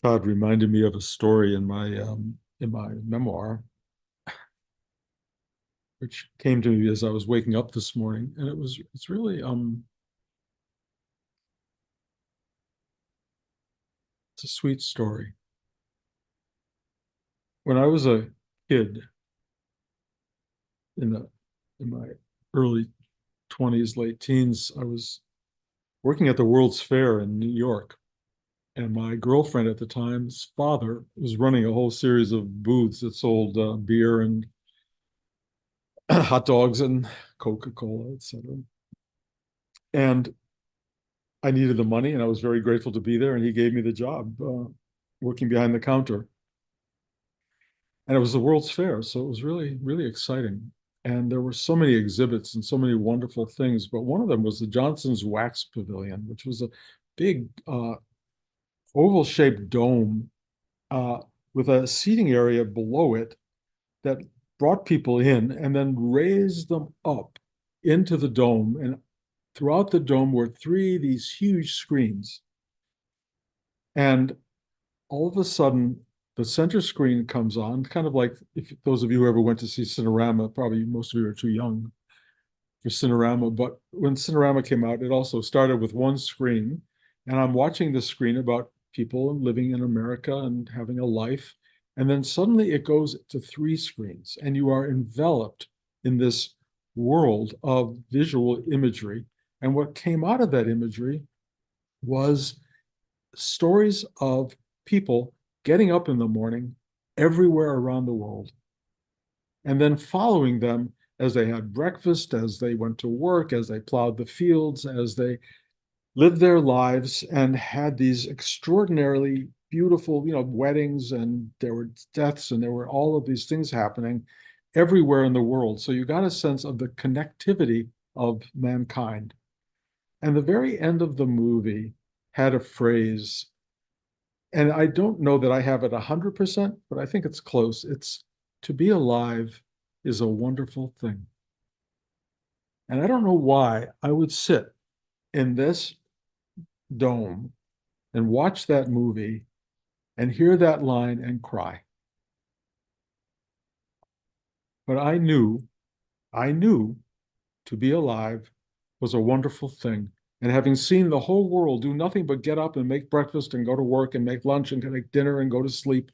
Todd reminded me of a story in my memoir, which came to me as I was waking up this morning, and it's really it's a sweet story. When I was a kid in the in my early 20s, late teens, I was working at the World's Fair in New York, and my girlfriend at the time's father was running a whole series of booths that sold beer and hot dogs and Coca-Cola, etc. And I needed the money, and I was very grateful to be there. And he gave me the job working behind the counter. And it was the World's Fair, so it was really, really exciting. And there were so many exhibits and so many wonderful things. But one of them was the Johnson's Wax Pavilion, which was a big oval-shaped dome uh, with a seating area below it that brought people in and then raised them up into the dome. And throughout the dome were three of these huge screens. And all of a sudden, the center screen comes on, kind of like if those of you who ever went to see Cinerama, probably most of you are too young for Cinerama, but when Cinerama came out, it also started with one screen. And I'm watching the screen about people living in America and having a life. And then suddenly it goes to three screens, and you are enveloped in this world of visual imagery. And what came out of that imagery was stories of people getting up in the morning everywhere around the world and then following them as they had breakfast, as they went to work, as they plowed the fields, as they lived their lives and had these extraordinarily beautiful, weddings, and there were deaths, and there were all of these things happening everywhere in the world. So you got a sense of the connectivity of mankind. And the very end of the movie had a phrase, and I don't know that I have it 100%, but I think it's close. It's to be alive is a wonderful thing. And I don't know why I would sit in this dome and watch that movie and hear that line and cry. But I knew to be alive was a wonderful thing. And having seen the whole world do nothing but get up and make breakfast and go to work and make lunch and make dinner and go to sleep,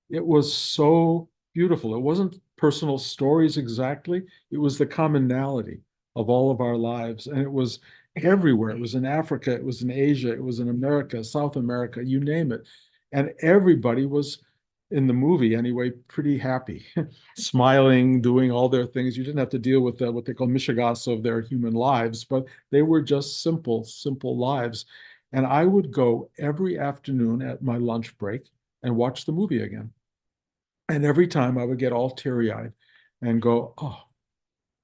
it was so beautiful. It wasn't personal stories exactly, it was the commonality of all of our lives. And it was everywhere. It was in Africa, it was in Asia, it was in America, South America, you name it. And everybody was, in the movie anyway, pretty happy, smiling, doing all their things. You didn't have to deal with what they call mishigas of their human lives, but they were just simple, simple lives. And I would go every afternoon at my lunch break and watch the movie again. And every time I would get all teary-eyed and go, oh,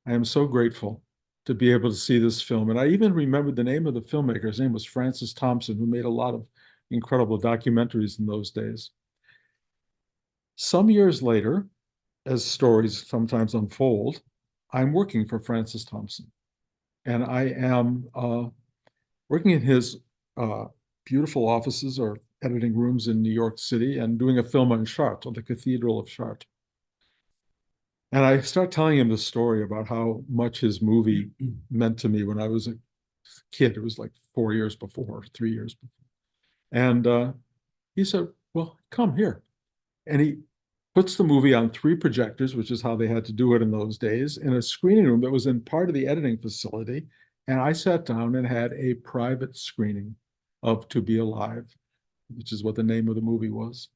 I am so grateful to be able to see this film. And I even remembered the name of the filmmaker. His name was Francis Thompson, who made a lot of incredible documentaries in those days. Some years later, as stories sometimes unfold, I'm working for Francis Thompson. And I am working in his uh, beautiful offices or editing rooms in New York City and doing a film on Chartres, on the Cathedral of Chartres. And I start telling him the story about how much his movie meant to me when I was a kid. It was like 4 years before, 3 years before. And he said, well, come here. And he puts the movie on three projectors, which is how they had to do it in those days, in a screening room that was in part of the editing facility. And I sat down and had a private screening of To Be Alive, which is what the name of the movie was.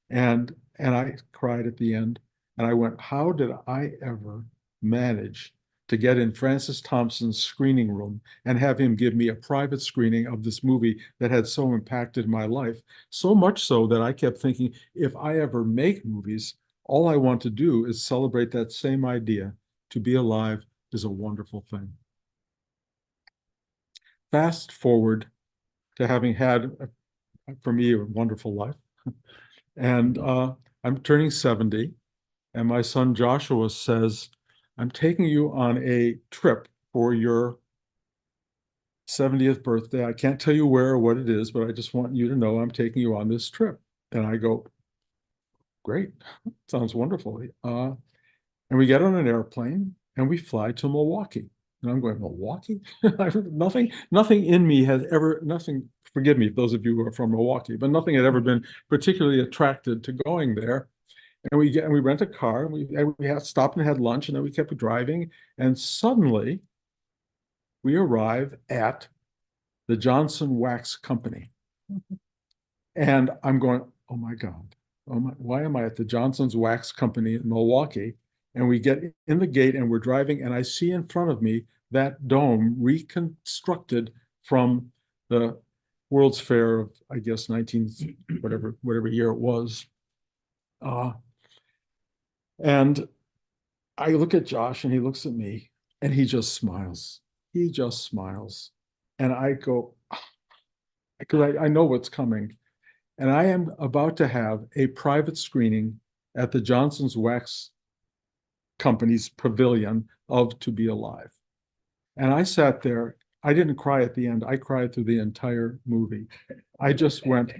And I cried at the end. And I went, how did I ever manage to get in Francis Thompson's screening room and have him give me a private screening of this movie that had so impacted my life? So much so that I kept thinking, if I ever make movies, all I want to do is celebrate that same idea. To be alive is a wonderful thing. Fast forward to having had, for me, a wonderful life. And I'm turning 70. And my son Joshua says, I'm taking you on a trip for your 70th birthday. I can't tell you where or what it is, but I just want you to know I'm taking you on this trip. And I go, great, sounds wonderful. And we get on an airplane and we fly to Milwaukee. And I'm going, Milwaukee? Nothing in me has ever, nothing, forgive me, those of you who are from Milwaukee, but nothing had ever been particularly attracted to going there. And we rent a car and we had stopped and had lunch and then we kept driving. And suddenly we arrive at the Johnson Wax Company. And I'm going, oh my God, why am I at the Johnson's Wax Company in Milwaukee? And we get in the gate and we're driving, and I see in front of me that dome reconstructed from the World's Fair of, I guess, 19, whatever year it was. Uh, and I look at Josh and he looks at me and he just smiles. He just smiles. And I go, because I know what's coming. And I am about to have a private screening at the Johnson's Wax Company's pavilion of To Be Alive. And I sat there. I didn't cry at the end. I cried through the entire movie. I just went,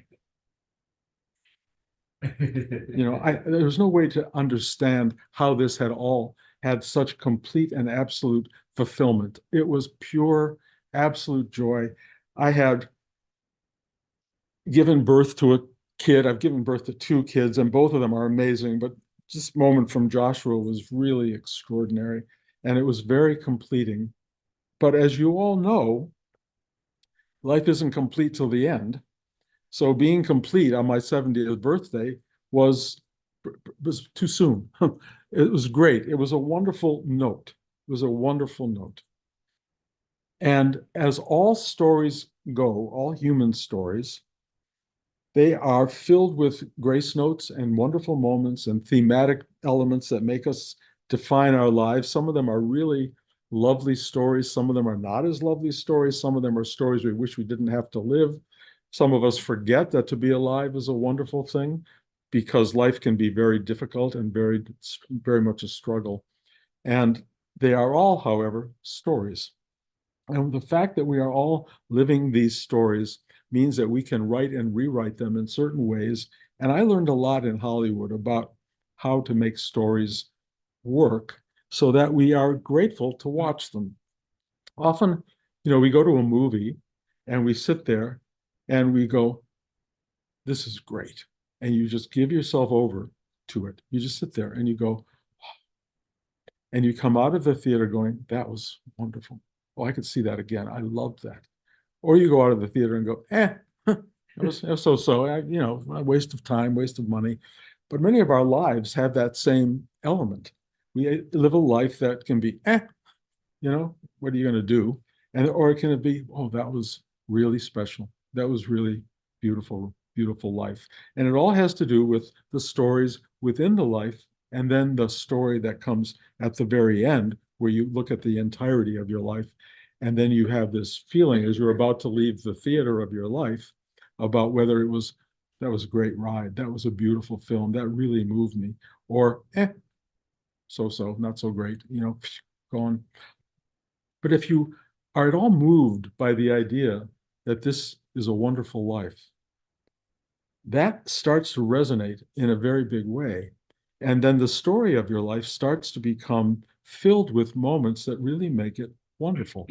there was no way to understand how this had all had such complete and absolute fulfillment. It was pure, absolute joy. I had given birth to a kid. I've given birth to two kids, and both of them are amazing. But this moment from Joshua was really extraordinary, and it was very completing. But as you all know, life isn't complete till the end. So being complete on my 70th birthday was was too soon. It was great. It was a wonderful note. It was a wonderful note. And as all stories go, all human stories, they are filled with grace notes and wonderful moments and thematic elements that make us define our lives. Some of them are really lovely stories. Some of them are not as lovely stories. Some of them are stories we wish we didn't have to live. Some of us forget that to be alive is a wonderful thing because life can be very difficult and very much a struggle. And they are all, however, stories. And the fact that we are all living these stories means that we can write and rewrite them in certain ways. And I learned a lot in Hollywood about how to make stories work so that we are grateful to watch them. Often, we go to a movie and we sit there and we go, this is great. And you just give yourself over to it. You just sit there and you go, and you come out of the theater going, that was wonderful. Oh, I could see that again. I loved that. Or you go out of the theater and go, it was so, a waste of time, waste of money. But many of our lives have that same element. We live a life that can be, what are you going to do? Or it can be, oh, that was really special. That was really beautiful, beautiful life. And it all has to do with the stories within the life and then the story that comes at the very end, where you look at the entirety of your life. And then you have this feeling as you're about to leave the theater of your life about whether that was a great ride. That was a beautiful film. That really moved me. Or, so, not so great, gone. But if you are at all moved by the idea that this is a wonderful life, that starts to resonate in a very big way. And then the story of your life starts to become filled with moments that really make it wonderful.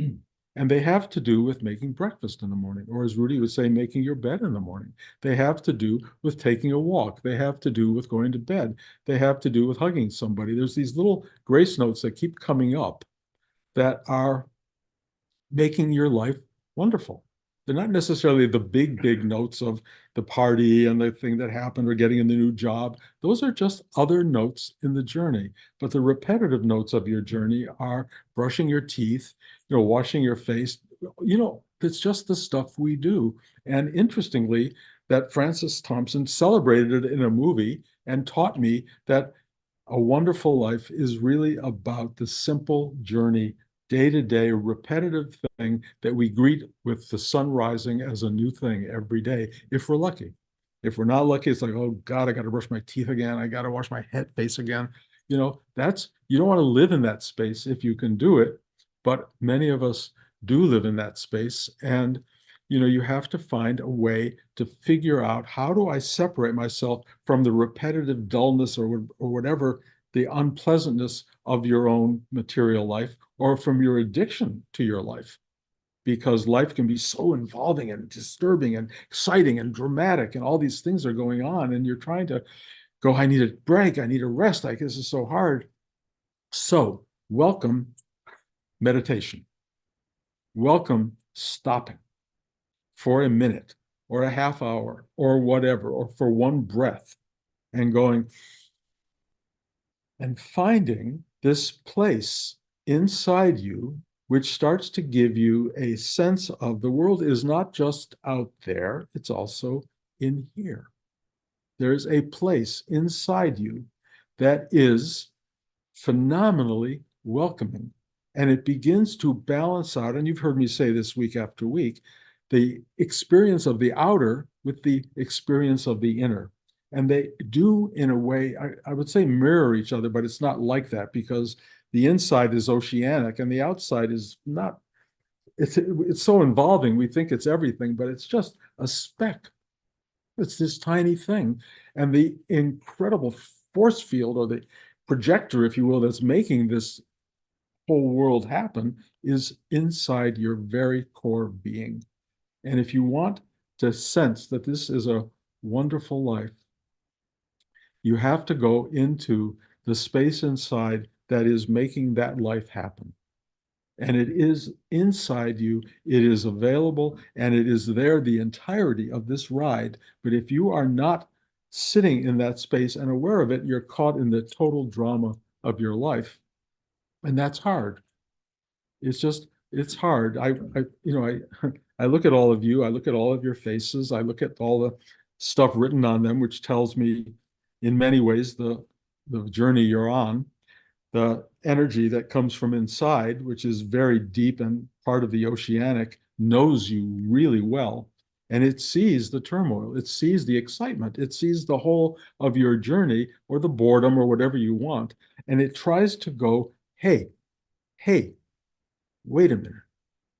And they have to do with making breakfast in the morning, or as Rudy would say, making your bed in the morning. They have to do with taking a walk. They have to do with going to bed. They have to do with hugging somebody. There's these little grace notes that keep coming up that are making your life wonderful. They're not necessarily the big notes of the party and the thing that happened or getting in the new job. Those are just other notes in the journey. But the repetitive notes of your journey are brushing your teeth, washing your face. It's just the stuff we do. And interestingly, that Francis Thompson celebrated it in a movie and taught me that a wonderful life is really about the simple journey, day-to-day, repetitive thing that we greet with the sun rising as a new thing every day, if we're lucky. If we're not lucky, it's like, oh God, I got to brush my teeth again. I got to wash my head face again. You don't want to live in that space if you can do it, but many of us do live in that space. And you have to find a way to figure out, how do I separate myself from the repetitive dullness, or whatever, the unpleasantness of your own material life, or from your addiction to your life, because life can be so involving and disturbing and exciting and dramatic, and all these things are going on, and you're trying to go, I need a break, I need a rest, like this is so hard. So welcome meditation. Welcome stopping for a minute or a half hour or whatever, or for one breath, and going and finding this place inside you, which starts to give you a sense of the world is not just out there, it's also in here. There's a place inside you that is phenomenally welcoming. And it begins to balance out, and you've heard me say this week after week, the experience of the outer with the experience of the inner. And they do, in a way, I would say mirror each other, but it's not like that, because the inside is oceanic and the outside is not. It's so involving. We think it's everything, but it's just a speck. It's this tiny thing. And the incredible force field, or the projector, if you will, that's making this whole world happen, is inside your very core being. And if you want to sense that this is a wonderful life, you have to go into the space inside that is making that life happen. And it is inside you, it is available, and it is there the entirety of this ride. But if you are not sitting in that space and aware of it, you're caught in the total drama of your life. And that's hard. It's hard. I look at all of you, I look at all of your faces, I look at all the stuff written on them, which tells me in many ways the journey you're on, the energy that comes from inside, which is very deep and part of the oceanic, knows you really well. And it sees the turmoil, it sees the excitement, it sees the whole of your journey, or the boredom, or whatever you want. And it tries to go, hey, hey, wait a minute,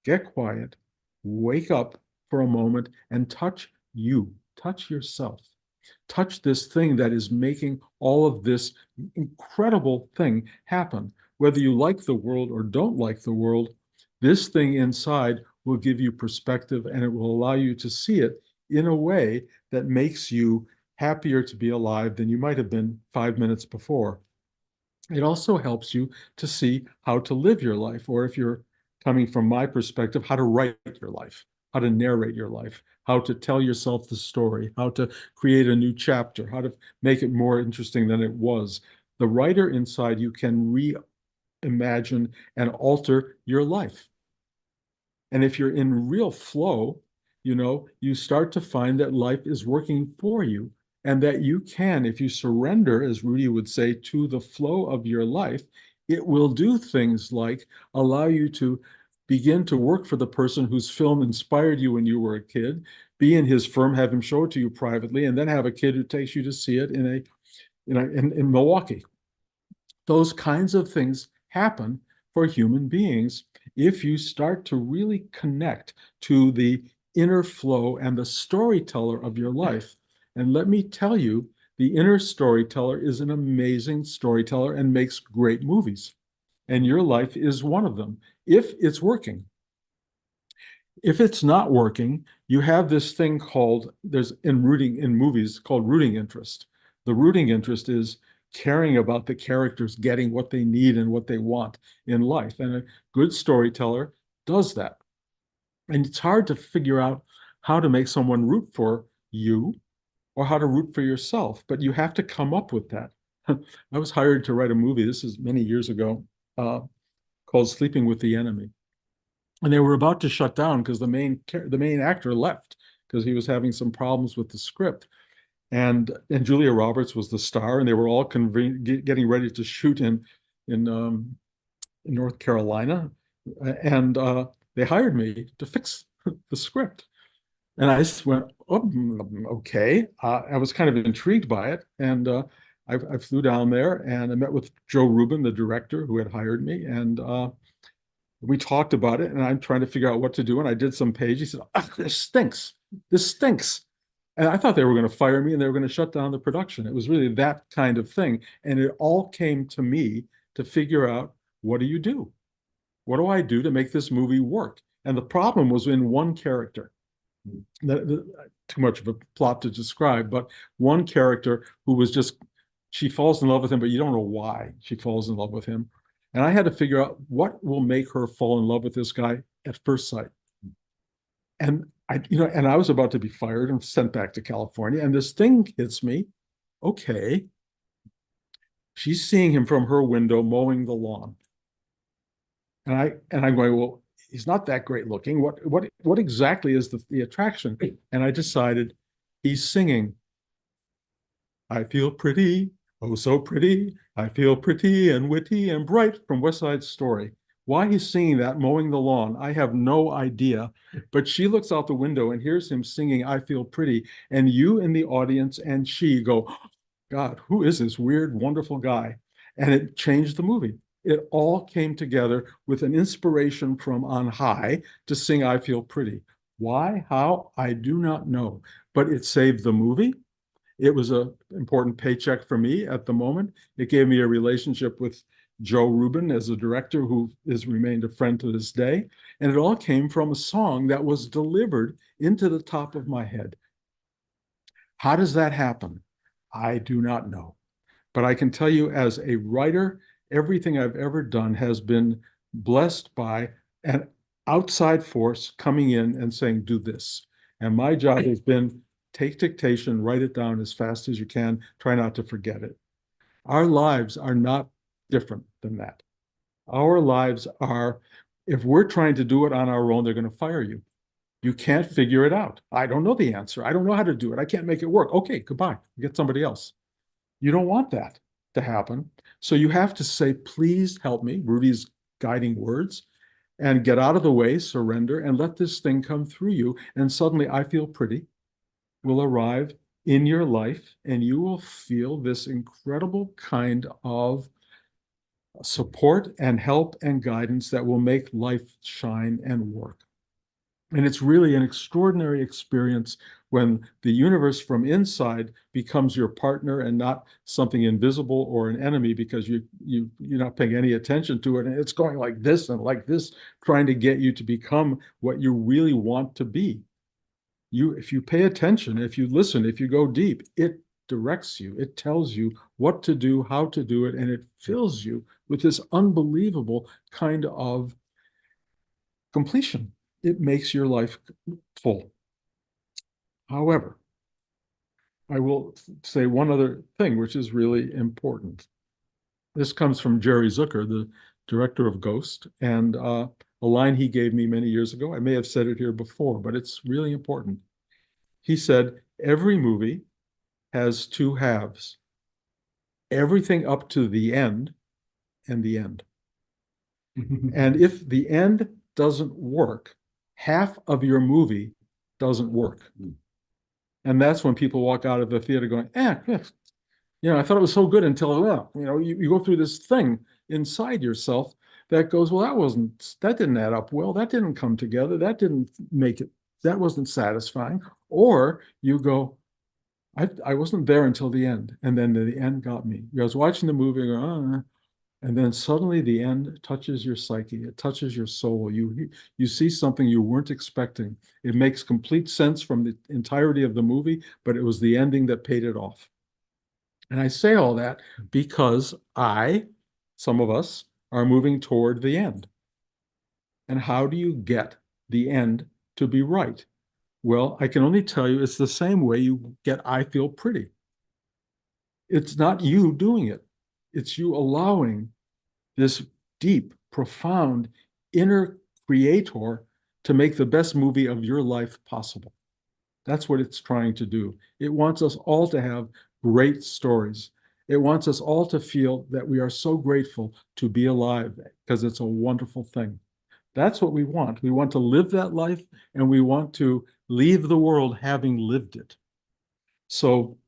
get quiet, wake up for a moment, and touch you, touch yourself, touch this thing that is making all of this incredible thing happen. Whether you like the world or don't like the world, this thing inside will give you perspective, and it will allow you to see it in a way that makes you happier to be alive than you might have been 5 minutes before. It also helps you to see how to live your life, or if you're coming from my perspective, how to write your life, how to narrate your life, how to tell yourself the story, how to create a new chapter, how to make it more interesting than it was. The writer inside you can reimagine and alter your life. And if you're in real flow, you start to find that life is working for you, and that you can, if you surrender, as Rudy would say, to the flow of your life, it will do things like allow you to begin to work for the person whose film inspired you when you were a kid, be in his firm, have him show it to you privately, and then have a kid who takes you to see it in Milwaukee. Those kinds of things happen for human beings if you start to really connect to the inner flow and the storyteller of your life. And let me tell you, the inner storyteller is an amazing storyteller and makes great movies. And your life is one of them, if it's working. If it's not working, you have this thing called, there's in movies called rooting interest. The rooting interest is caring about the characters getting what they need and what they want in life. And a good storyteller does that. And it's hard to figure out how to make someone root for you, or how to root for yourself, but you have to come up with that. I was hired to write a movie, this is many years ago, uh, called Sleeping with the Enemy. And they were about to shut down because the main actor left because he was having some problems with the script. And Julia Roberts was the star, and they were all getting ready to shoot in North Carolina, and they hired me to fix the script. And I just went, oh, okay. I was kind of intrigued by it, and I flew down there and I met with Joe Rubin, the director who had hired me, and We talked about it, and I'm trying to figure out what to do. And I did some page. He said, "Ah, this stinks. This stinks." And I thought they were going to fire me and they were going to shut down the production. It was really that kind of thing. And it all came to me to figure out, what do you do? What do I do to make this movie work? And the problem was in one character. Too much of a plot to describe, but one character who was just, she falls in love with him, but you don't know why she falls in love with him. And I had to figure out what will make her fall in love with this guy at first sight. And I was about to be fired and sent back to California. And this thing hits me. Okay, she's seeing him from her window mowing the lawn. And I'm going, well, he's not that great looking. What exactly is the attraction? And I decided he's singing, "I feel pretty, oh so pretty. I feel pretty and witty and bright," from West Side Story. Why he's singing that mowing the lawn, I have no idea. But she looks out the window and hears him singing "I feel pretty," and you in the audience and she go, "God, who is this weird, wonderful guy?" And it changed the movie. It all came together with an inspiration from on high to sing "I Feel Pretty." Why? How? I do not know. But it saved the movie. It was an important paycheck for me at the moment. It gave me a relationship with Joe Rubin as a director who has remained a friend to this day. And it all came from a song that was delivered into the top of my head. How does that happen? I do not know. But I can tell you, as a writer, everything I've ever done has been blessed by an outside force coming in and saying, do this. And my job has been take dictation, write it down as fast as you can, try not to forget it. Our lives are not different than that. Our lives are, if we're trying to do it on our own, they're going to fire you. You can't figure it out. I don't know the answer. I don't know how to do it. I can't make it work. Okay, goodbye. Get somebody else. You don't want that to happen. So you have to say, please help me, Rudy's guiding words, and get out of the way, surrender, and let this thing come through you. And suddenly, "I Feel Pretty" will arrive in your life, and you will feel this incredible kind of support and help and guidance that will make life shine and work. And it's really an extraordinary experience when the universe from inside becomes your partner and not something invisible or an enemy, because you're not paying any attention to it. And it's going like this and like this, trying to get you to become what you really want to be. If you pay attention, if you listen, if you go deep, it directs you. It tells you what to do, how to do it, and it fills you with this unbelievable kind of completion. It makes your life full. However, I will say one other thing, which is really important. This comes from Jerry Zucker, the director of Ghost, and a line he gave me many years ago. I may have said it here before, but it's really important. He said, every movie has two halves, everything up to the end and the end. And if the end doesn't work, half of your movie doesn't work. And that's when people walk out of the theater going, I thought it was so good until, you go through this thing inside yourself that goes, well, that didn't add up well. That didn't come together. That didn't make it, that wasn't satisfying. Or you go, I wasn't there until the end. And then the end got me. I was watching the movie and going, and then suddenly the end touches your psyche. It touches your soul. You see something you weren't expecting. It makes complete sense from the entirety of the movie, but it was the ending that paid it off. And I say all that because some of us, are moving toward the end. And how do you get the end to be right? Well, I can only tell you it's the same way you get "I Feel Pretty." It's not you doing it. It's you allowing this deep, profound inner creator to make the best movie of your life possible. That's what it's trying to do. It wants us all to have great stories. It wants us all to feel that we are so grateful to be alive, because it's a wonderful thing. That's what we want. We want to live that life, and we want to leave the world having lived it. So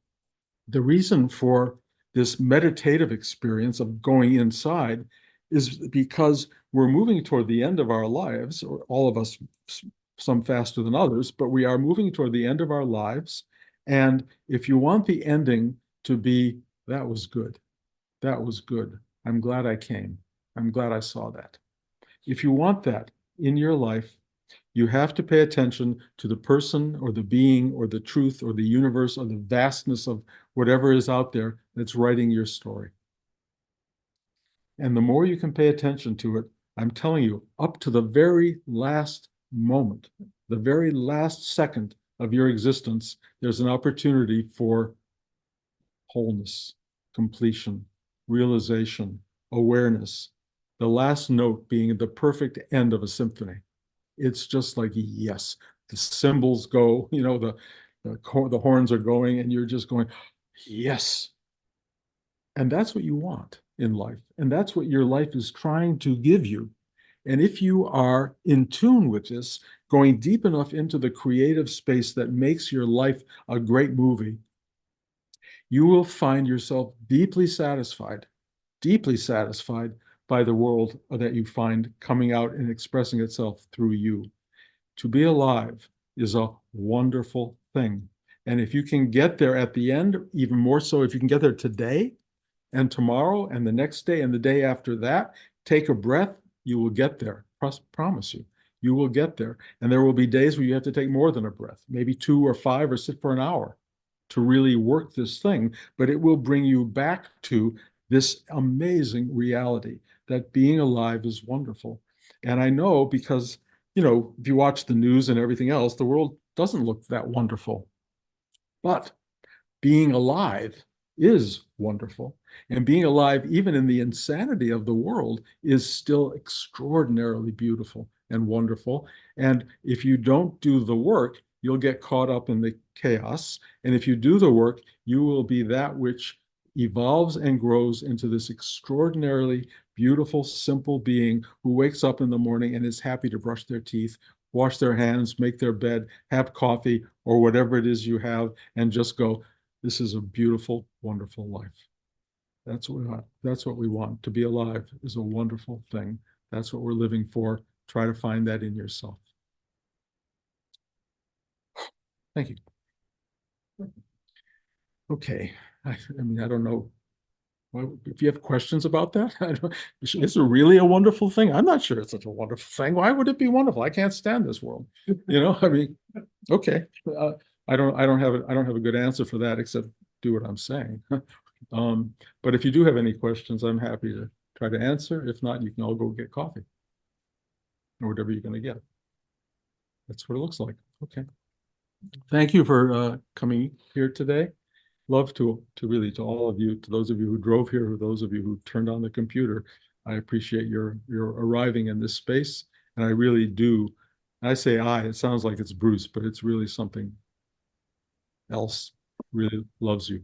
the reason for this meditative experience of going inside is because we're moving toward the end of our lives, or all of us, some faster than others, but we are moving toward the end of our lives. And if you want the ending to be, that was good, that was good, I'm glad I came, I'm glad I saw that. If you want that in your life, you have to pay attention to the person or the being or the truth or the universe or the vastness of whatever is out there that's writing your story. And the more you can pay attention to it, I'm telling you, up to the very last moment, the very last second of your existence, there's an opportunity for wholeness, completion, realization, awareness. The last note being the perfect end of a symphony. It's just like, yes, the cymbals go, the horns are going, and you're just going, yes. And that's what you want in life. And that's what your life is trying to give you. And if you are in tune with this, going deep enough into the creative space that makes your life a great movie, you will find yourself deeply satisfied by the world that you find coming out and expressing itself through you. To be alive is a wonderful thing. And if you can get there at the end, even more so, if you can get there today and tomorrow and the next day and the day after that, take a breath, you will get there. Promise you. You will get there. And there will be days where you have to take more than a breath, maybe two or five, or sit for an hour to really work this thing. But it will bring you back to this amazing reality that being alive is wonderful. And I know because, if you watch the news and everything else, the world doesn't look that wonderful. But being alive is wonderful. And being alive, even in the insanity of the world, is still extraordinarily beautiful and wonderful. And if you don't do the work, you'll get caught up in the chaos. And if you do the work, you will be that which evolves and grows into this extraordinarily beautiful, simple being who wakes up in the morning and is happy to brush their teeth, wash their hands, make their bed, have coffee, or whatever it is you have, and just go, this is a beautiful, wonderful life. That's what we want. That's what we want. To be alive is a wonderful thing. That's what we're living for. Try to find that in yourself. Thank you. Okay. I mean, I don't know. Well, if you have questions about that, is it really a wonderful thing? I'm not sure it's such a wonderful thing. Why would it be wonderful? I can't stand this world. I mean, okay. I don't have a good answer for that except do what I'm saying. But if you do have any questions, I'm happy to try to answer. If not, you can all go get coffee or whatever you're going to get. That's what it looks like. Okay. Thank you for coming here today. Love to really, to all of you, to those of you who drove here, or those of you who turned on the computer. I appreciate your arriving in this space, and I really do. I say I, it sounds like it's Bruce, but it's really something else really loves you.